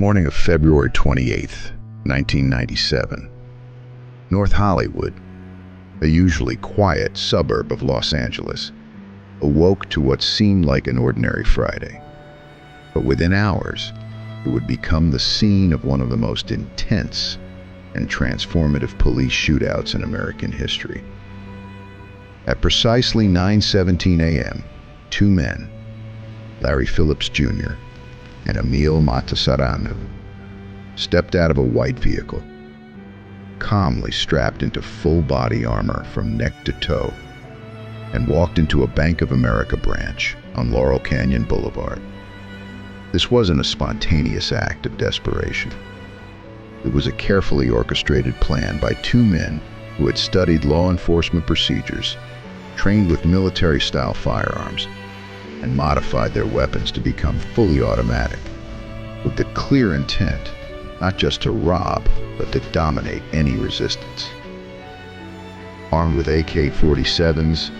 morning of February 28th, 1997, North Hollywood, a usually quiet suburb of Los Angeles, awoke to what seemed like an ordinary Friday. But within hours, it would become the scene of one of the most intense and transformative police shootouts in American history. At precisely 9:17 a.m., two men, Larry Phillips Jr. and Emil Mata, stepped out of a white vehicle, calmly strapped into full body armor from neck to toe, and walked into a Bank of America branch on Laurel Canyon Boulevard. This wasn't a spontaneous act of desperation. It was a carefully orchestrated plan by two men who had studied law enforcement procedures, trained with military-style firearms, and modified their weapons to become fully automatic, with the clear intent not just to rob, but to dominate any resistance. Armed with AK-47s,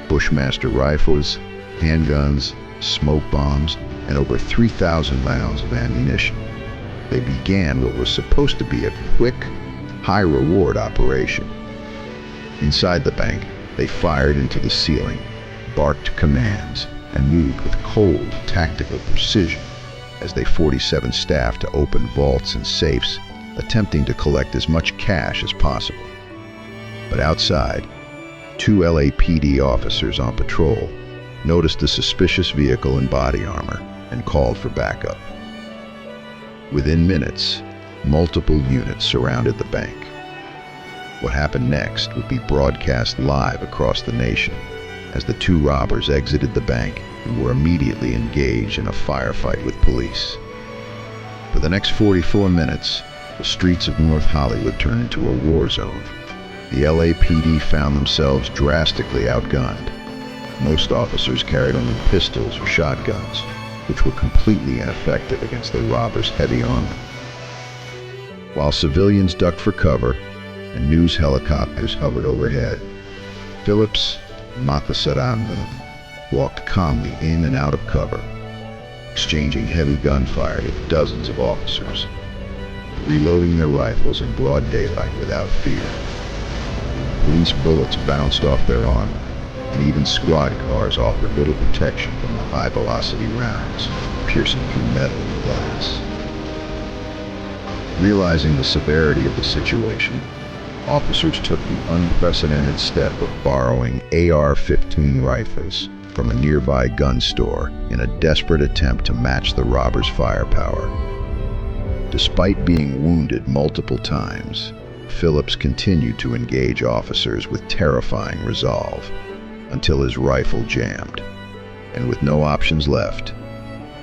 Bushmaster rifles, handguns, smoke bombs, and over 3,000 rounds of ammunition, they began what was supposed to be a quick, high-reward operation. Inside the bank, they fired into the ceiling, barked commands, and moved with cold, tactical precision as they 47 staff to open vaults and safes, attempting to collect as much cash as possible. But outside, two LAPD officers on patrol noticed the suspicious vehicle in body armor and called for backup. Within minutes, multiple units surrounded the bank. What happened next would be broadcast live across the nation as the two robbers exited the bank and were immediately engaged in a firefight with police. For the next 44 minutes, the streets of North Hollywood turned into a war zone. The LAPD found themselves drastically outgunned. Most officers carried only pistols or shotguns, which were completely ineffective against the robbers' heavy armor. While civilians ducked for cover and news helicopters hovered overhead, Phillips and Mata walked calmly in and out of cover, exchanging heavy gunfire with dozens of officers, reloading their rifles in broad daylight without fear. Police bullets bounced off their armor, and even squad cars offered little protection from the high-velocity rounds piercing through metal and glass. Realizing the severity of the situation, officers took the unprecedented step of borrowing AR-15 rifles from a nearby gun store in a desperate attempt to match the robbers' firepower. Despite being wounded multiple times, Phillips continued to engage officers with terrifying resolve until his rifle jammed, and with no options left,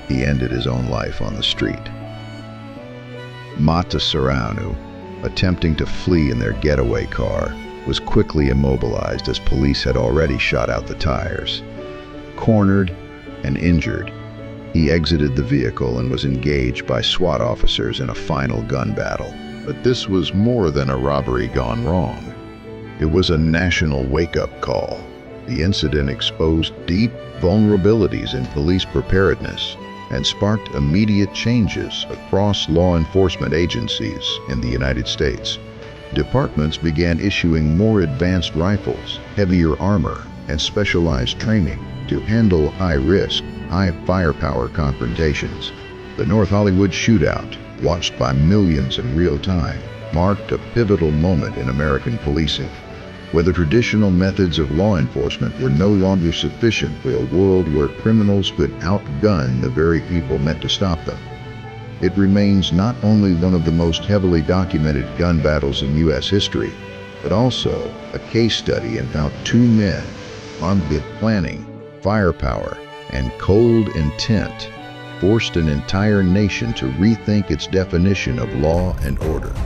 he ended his own life on the street. Mata, attempting to flee in their getaway car, was quickly immobilized as police had already shot out the tires. Cornered and injured, he exited the vehicle and was engaged by SWAT officers in a final gun battle. But this was more than a robbery gone wrong. It was a national wake-up call. The incident exposed deep vulnerabilities in police preparedness and sparked immediate changes across law enforcement agencies in the United States. Departments began issuing more advanced rifles, heavier armor, and specialized training to handle high-risk, high-firepower confrontations. The North Hollywood Shootout, watched by millions in real time, marked a pivotal moment in American policing, where the traditional methods of law enforcement were no longer sufficient for a world where criminals could outgun the very people meant to stop them. It remains not only one of the most heavily documented gun battles in U.S. history, but also a case study in how two men, armed with planning, firepower, and cold intent, forced an entire nation to rethink its definition of law and order.